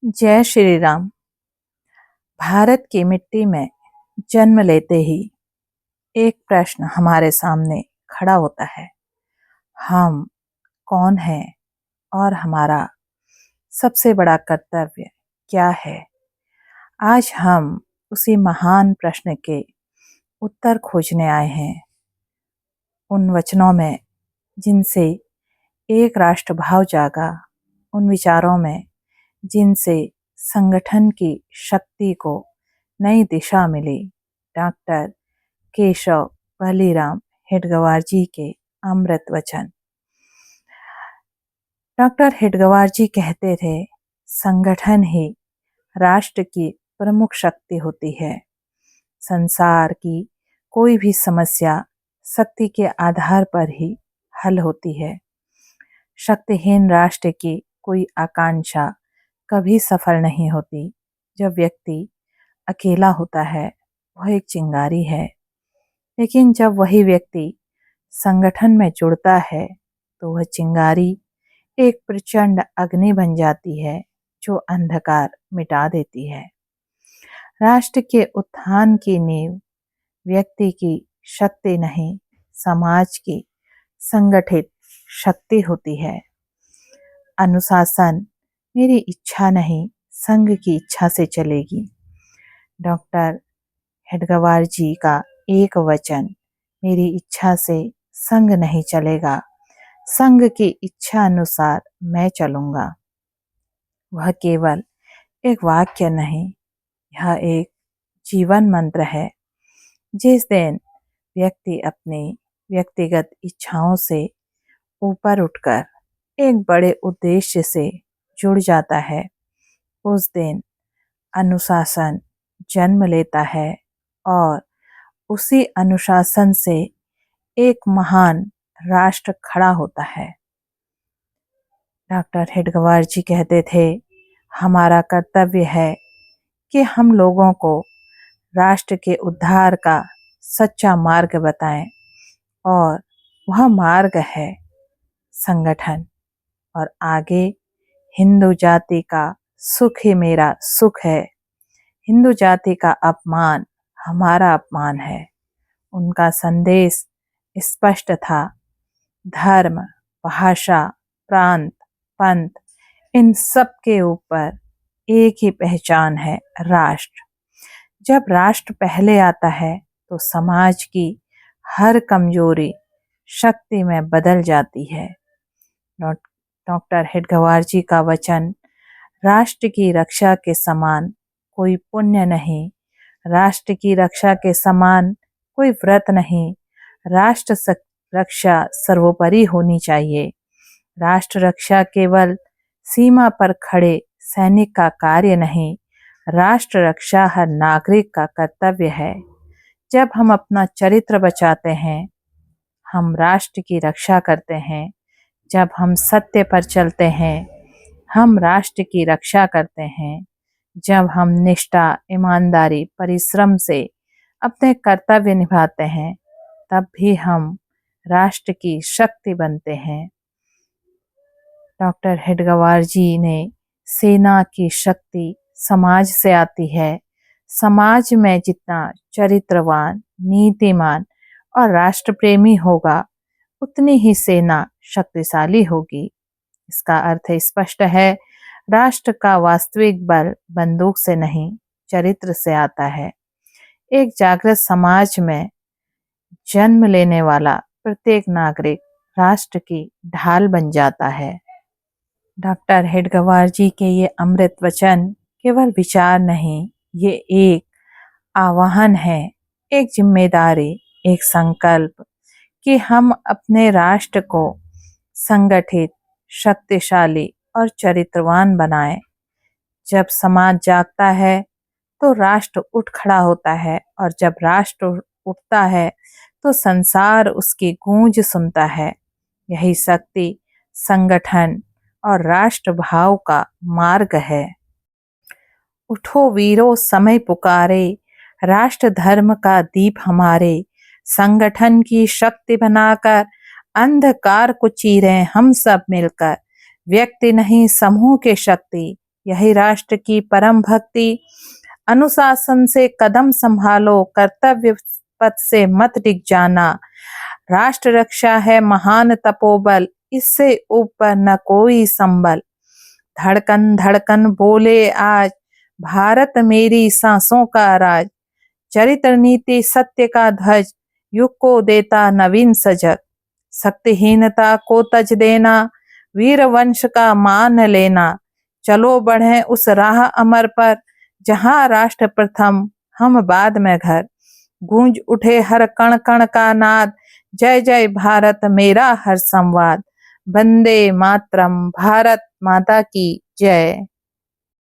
जय श्री राम। भारत की मिट्टी में जन्म लेते ही एक प्रश्न हमारे सामने खड़ा होता है। हम कौन हैं और हमारा सबसे बड़ा कर्तव्य क्या है? आज हम उसी महान प्रश्न के उत्तर खोजने आए हैं। उन वचनों में जिनसे एक राष्ट्र भाव जागा, उन विचारों में जिनसे संगठन की शक्ति को नई दिशा मिली। डॉक्टर केशव बलीराम हेडगेवार जी के अमृत वचन। डॉक्टर हेडगेवार जी कहते थे, संगठन ही राष्ट्र की प्रमुख शक्ति होती है। संसार की कोई भी समस्या शक्ति के आधार पर ही हल होती है। शक्तिहीन राष्ट्र की कोई आकांक्षा कभी सफल नहीं होती। जब व्यक्ति अकेला होता है वह एक चिंगारी है, लेकिन जब वही व्यक्ति संगठन में जुड़ता है तो वह चिंगारी एक प्रचंड अग्नि बन जाती है जो अंधकार मिटा देती है। राष्ट्र के उत्थान की नींव व्यक्ति की शक्ति नहीं, समाज की संगठित शक्ति होती है। अनुशासन मेरी इच्छा नहीं, संघ की इच्छा से चलेगी। डॉक्टर हेडगेवार जी का एक वचन, मेरी इच्छा से संघ नहीं चलेगा, संघ की इच्छा अनुसार मैं चलूंगा। वह केवल एक वाक्य नहीं, यह एक जीवन मंत्र है। जिस दिन व्यक्ति अपनी व्यक्तिगत इच्छाओं से ऊपर उठकर एक बड़े उद्देश्य से जुड़ जाता है, उस दिन अनुशासन जन्म लेता है और उसी अनुशासन से एक महान राष्ट्र खड़ा होता है। डॉक्टर हेडगेवार जी कहते थे, हमारा कर्तव्य है कि हम लोगों को राष्ट्र के उद्धार का सच्चा मार्ग बताएं, और वह मार्ग है संगठन। और आगे, हिंदू जाति का सुख ही मेरा सुख है, हिंदू जाति का अपमान हमारा अपमान है। उनका संदेश स्पष्ट था, धर्म, भाषा, प्रांत, पंथ, इन सब के ऊपर एक ही पहचान है, राष्ट्र। जब राष्ट्र पहले आता है तो समाज की हर कमजोरी शक्ति में बदल जाती है। डॉक्टर हेडगेवार जी का वचन, राष्ट्र की रक्षा के समान कोई पुण्य नहीं, राष्ट्र की रक्षा के समान कोई व्रत नहीं, राष्ट्र रक्षा सर्वोपरि होनी चाहिए। राष्ट्र रक्षा केवल सीमा पर खड़े सैनिक का कार्य नहीं, राष्ट्र रक्षा हर नागरिक का कर्तव्य है। जब हम अपना चरित्र बचाते हैं, हम राष्ट्र की रक्षा करते हैं। जब हम सत्य पर चलते हैं, हम राष्ट्र की रक्षा करते हैं। जब हम निष्ठा, ईमानदारी, परिश्रम से अपने कर्तव्य निभाते हैं, तब भी हम राष्ट्र की शक्ति बनते हैं। डॉक्टर हेडगेवार जी ने सेना की शक्ति समाज से आती है। समाज में जितना चरित्रवान, नीतिमान और राष्ट्र प्रेमी होगा, उतनी ही सेना शक्तिशाली होगी। इसका अर्थ स्पष्ट है, राष्ट्र का वास्तविक बल बंदूक से नहीं, चरित्र से आता है। एक जागृत समाज में जन्म लेने वाला प्रत्येक नागरिक राष्ट्र की ढाल बन जाता है। डॉक्टर हेडगेवार जी के ये अमृत वचन केवल विचार नहीं, ये एक आह्वान है, एक जिम्मेदारी, एक संकल्प कि हम अपने राष्ट्र को संगठित, शक्तिशाली और चरित्रवान बनाएं। जब समाज जागता है तो राष्ट्र उठ खड़ा होता है, और जब राष्ट्र उठता है तो संसार उसकी गूंज सुनता है। यही शक्ति संगठन और राष्ट्र भाव का मार्ग है। उठो वीरों, समय पुकारे, राष्ट्र धर्म का दीप हमारे, संगठन की शक्ति बनाकर अंधकार को चीरें हम सब मिलकर। व्यक्ति नहीं, समूह की शक्ति यही राष्ट्र की परम भक्ति। अनुशासन से कदम संभालो, कर्तव्य पथ से मत डिग जाना। राष्ट्र रक्षा है महान तपोबल, इससे ऊपर न कोई संबल। धड़कन धड़कन बोले आज, भारत मेरी सांसों का राज। चरित्र नीति सत्य का ध्वज, युग को देता नवीन सजग। शक्तिहीनता को तज देना, वीर वंश का मान लेना। चलो बढ़े उस राह अमर पर, जहां राष्ट्र प्रथम हम बाद में घर। गूंज उठे हर कण कण का नाद, जय जय भारत मेरा हर संवाद। वंदे मातरम, भारत माता की जय।